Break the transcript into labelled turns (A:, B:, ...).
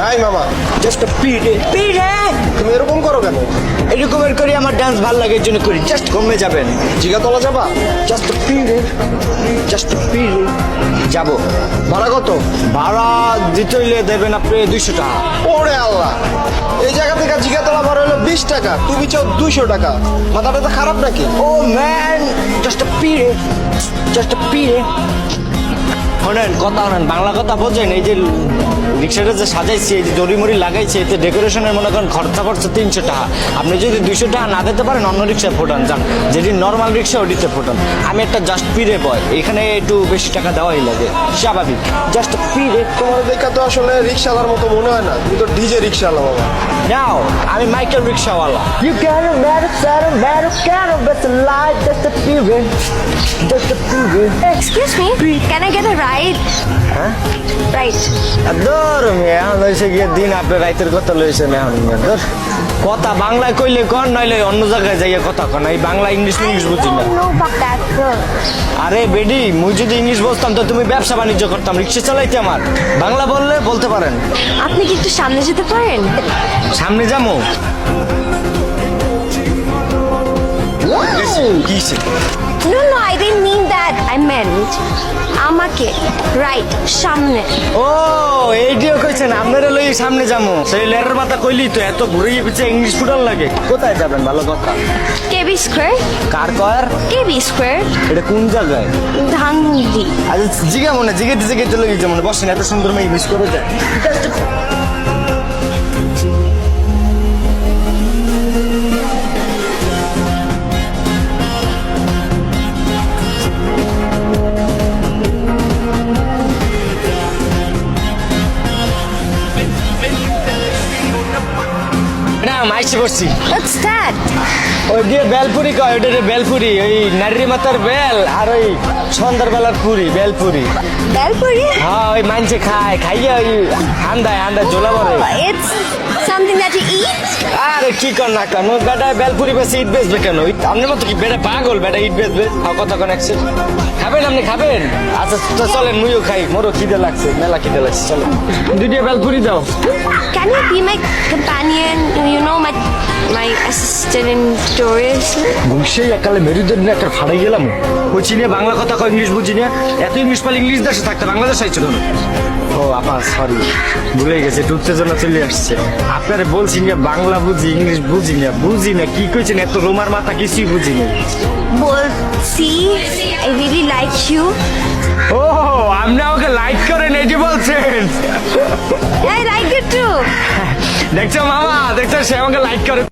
A: High মামা, just পিড়ে
B: পিড়ে
A: তুমি এরকম করো কেন?
B: এরকমের করি, আমার ডান্স ভালো লাগে, এর জন্য করি। জাস্ট কমে যাবেন,
A: জিগাতলা যাবা?
B: জাস্ট পিড়ে, জাস্ট পিড়ে যাবো।
A: ভাড়া কত?
B: ভাড়া দিতে হইলে দেবেন আপনি 200 টাকা।
A: ওরে আল্লাহ, এই জায়গা থেকে জিগাতলা ভাড়া হলো 20 টাকা, তুমি চাও 200 টাকা। মাথাটা তো খারাপ নাকি?
B: ও ম্যান, জাস্ট পিড়ে, জাস্ট পিড়ে। শোনেন, কথা শোনেন, বাংলা কথা বোঝেন? এই যে রিক্সাটা যে সাজাইছি, এই যে দড়িমড়ি লাগাইছে, এতে ডেকোরেশনের মনে করেন খরচা পড়ছে 300 টাকা। আপনি যদি 200 টাকা না দিতে পারেন, অন্য রিক্সায় ফোটান যান, যেটি নর্মাল রিক্সা ওটিতে ফোটান। আমি একটা জাস্ট পিড়ে বয়, এখানে একটু বেশি টাকা দেওয়াই লাগে, স্বাভাবিক। জাস্ট পিড়ে।
A: তোমার দেখা তো আসলে রিক্সাওয়ালার মতো মনে হয় না, তুমি তো ডিজে রিক্সাওয়ালা বাবা।
B: নাও, আমি মাইকেল রিক্সাওয়ালা।
C: You can't matter, can't but the light, just a feeling, just a feeling.
D: Excuse me, can I get a ride?
B: হ্যাঁ?
D: Right.
B: ধর এখন হয়েছে গিয়ে দিন, আপনার রাইতের কথা লইছেন এখন। ধর কথা বাংলায় কইলে কন, নইলে অন্য জায়গায় যাইয়া কথা কন। এই বাংলা ইংলিশ বুঝি না।
D: I don't know about that girl.
B: আরে বেডি, মুই যদি ইংলিশ বলতাম তো তুমি ব্যবসা বাণিজ্য করতাম, রিক্সা চালাইতে। আমার বাংলা বললে বলতে পারেন।
D: আপনি কি একটু সামনে যেতে পারেন?
B: সামনে যাবো? কিসে?
D: No, no, I didn't mean that. I meant আমাকে রাইট সামনে।
B: ও এইটিও কইছেন আপনারা লই সামনে যাবো? সেই লেটার মাথা কইলি তো, এত ঘুরে পিছে ইংলিশ ফুটাল লাগে। কোথায় যাবেন? ভালো কথা।
D: কেবি স্কোয়ার।
B: কার কর?
D: কেবি স্কোয়ার।
B: এটা কোন জায়গায়?
D: ধানমন্ডি।
B: আচ্ছা জিগা মনে জিগাইতে লেগেছে মনে। বসেন, এত সুন্দর মেয়ে মিস করে যায়। না মাইসে বসছি।
D: What's that?
B: ওই দিয়ে বেলপুরি কয়, ওইটা বেলপুরি, ওই নারী মাতার বেল আর ওই সন্ধ্যার পুরি, বেলপুরি।
D: বেলপুরি?
B: হ্যাঁ, ওই মানছে খাইয়া ওই আন্দায় জোলা বলে।
D: It's something that you eat?
B: আরে কি কর না কেন, বেটা বেলপুরি বেশি ইট বেচবে কেন? আপনার মতো কি বেটা পাগল? বেটা ইট বেচবে? কথা কোন একশো খাবেন? আপনি খাবেন? আচ্ছা তো চলেন, মুইও খাই, মোরও খিদে লাগছে, মেলা খিদে লাগছে। চলো দুইটা বেলপুরি দাও।
D: Can you be my companion? You know, my assistant in tourism?
B: ঘুষেই একালে মেরুদণ্ড একটা ফাড়াই গেলাম। কইছি না বাংলা কথা কয়, ইংলিশ বুঝি না। এত ইংলিশ পালে ইংলিশ দেশে থাকতে বাংলাদেশ আইছিল না। ও আপা সরি, ভুলে গেছে, একটু উত্তেজনা চলে আসছে। আপনারে বলছি না বাংলা বুঝি, ইংলিশ বুঝি না। কি কইছেন? এত রোমার মাথা কিছুই বুঝি না।
D: বলছি I really like you.
B: ও আপনি আমাকে লাইক করেন, এই যে বলছেন?
D: I like you too.
B: দেখছো মামা, দেখছো সে আমাকে লাইক করে।